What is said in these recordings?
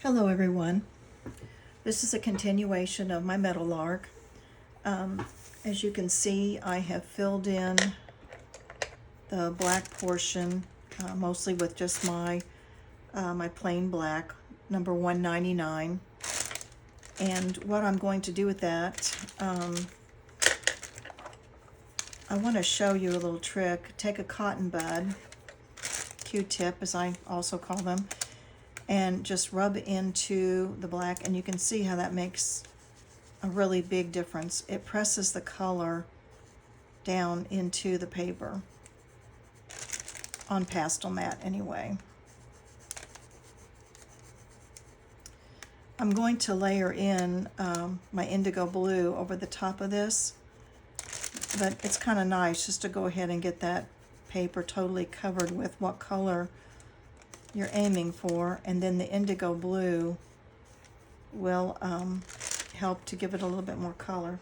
Hello everyone. This is a continuation of my Meadowlark. As you can see, I have filled in the black portion mostly with just my plain black, number 199. And what I'm going to do with that, I want to show you a little trick. Take a cotton bud, Q-tip as I also call them, and just rub into the black, and you can see how that makes a really big difference. It presses the color down into the paper, on pastel matte anyway. I'm going to layer in my indigo blue over the top of this, but it's kind of nice just to go ahead and get that paper totally covered with what color you're aiming for, and then the indigo blue will help to give it a little bit more color.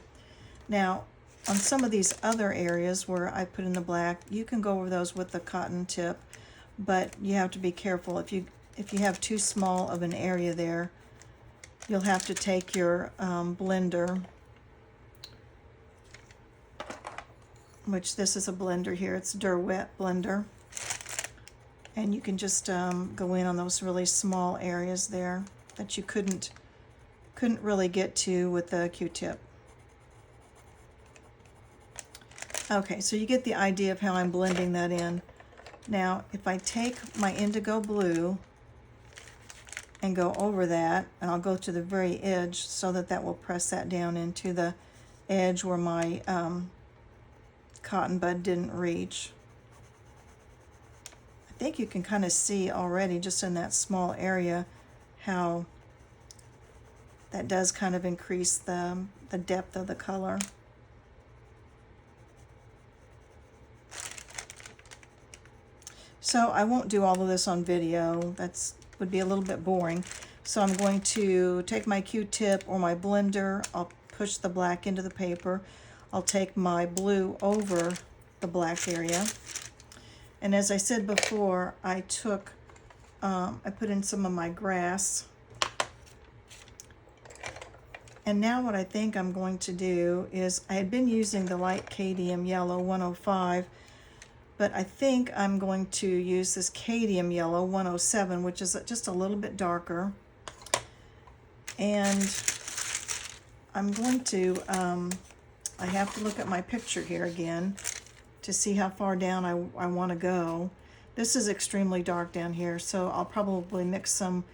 Now, on some of these other areas where I put in the black, you can go over those with the cotton tip, but you have to be careful. If you have too small of an area there, you'll have to take your blender, which this is a blender here, it's Derwent blender, and you can just go in on those really small areas there that you couldn't really get to with the Q-tip. Okay, so you get the idea of how I'm blending that in. Now, if I take my indigo blue and go over that, and I'll go to the very edge so that that will press that down into the edge where my cotton bud didn't reach. I think you can kind of see already just in that small area how that does kind of increase the depth of the color. So I won't do all of this on video. That would be a little bit boring. So I'm going to take my Q-tip or my blender, I'll push the black into the paper, I'll take my blue over the black area. And as I said before, I put in some of my grass. And now what I think I'm going to do is, I had been using the light cadmium yellow 105, but I think I'm going to use this cadmium yellow 107, which is just a little bit darker. And I'm going to, I have to look at my picture here again to see how far down I want to go. This is extremely dark down here, so I'll probably mix some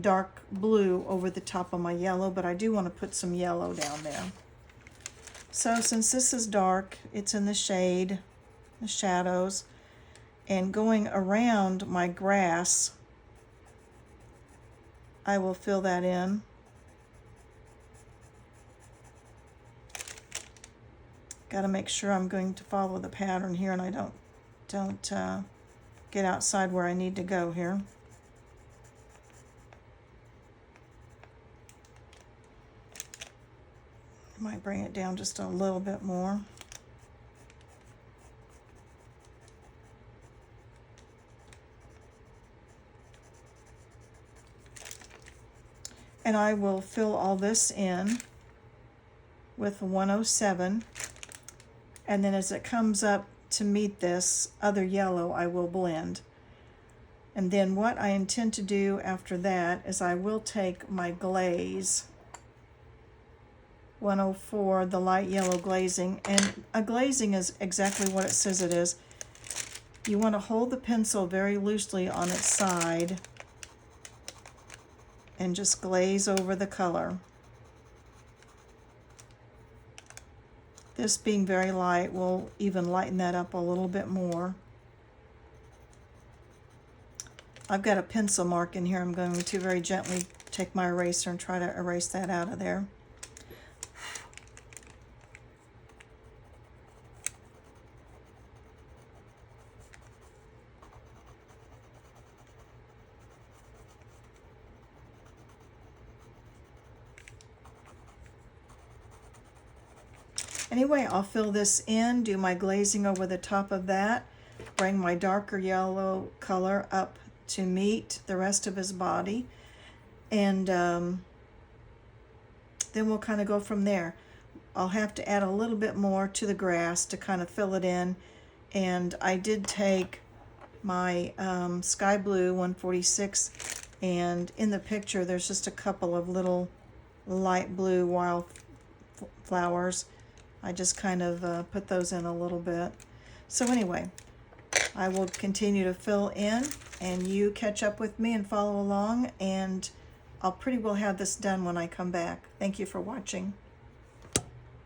dark blue over the top of my yellow, but I do want to put some yellow down there. So since this is dark, it's in the shade, the shadows, and going around my grass, I will fill that in. Got to make sure I'm going to follow the pattern here and I don't get outside where I need to go here. I might bring it down just a little bit more. And I will fill all this in with 107. And then as it comes up to meet this other yellow, I will blend. And then what I intend to do after that is I will take my glaze, 104, the light yellow glazing. And a glazing is exactly what it says it is. You want to hold the pencil very loosely on its side and just glaze over the color. This being very light will even lighten that up a little bit more. I've got a pencil mark in here. I'm going to very gently take my eraser and try to erase that out of there. Anyway, I'll fill this in, do my glazing over the top of that, bring my darker yellow color up to meet the rest of his body, And then we'll kind of go from there. I'll have to add a little bit more to the grass to kind of fill it in. And I did take my Sky Blue 146, and in the picture there's just a couple of little light blue wild flowers. I just kind of put those in a little bit. So anyway, I will continue to fill in, and you catch up with me and follow along, and I'll pretty well have this done when I come back. Thank you for watching.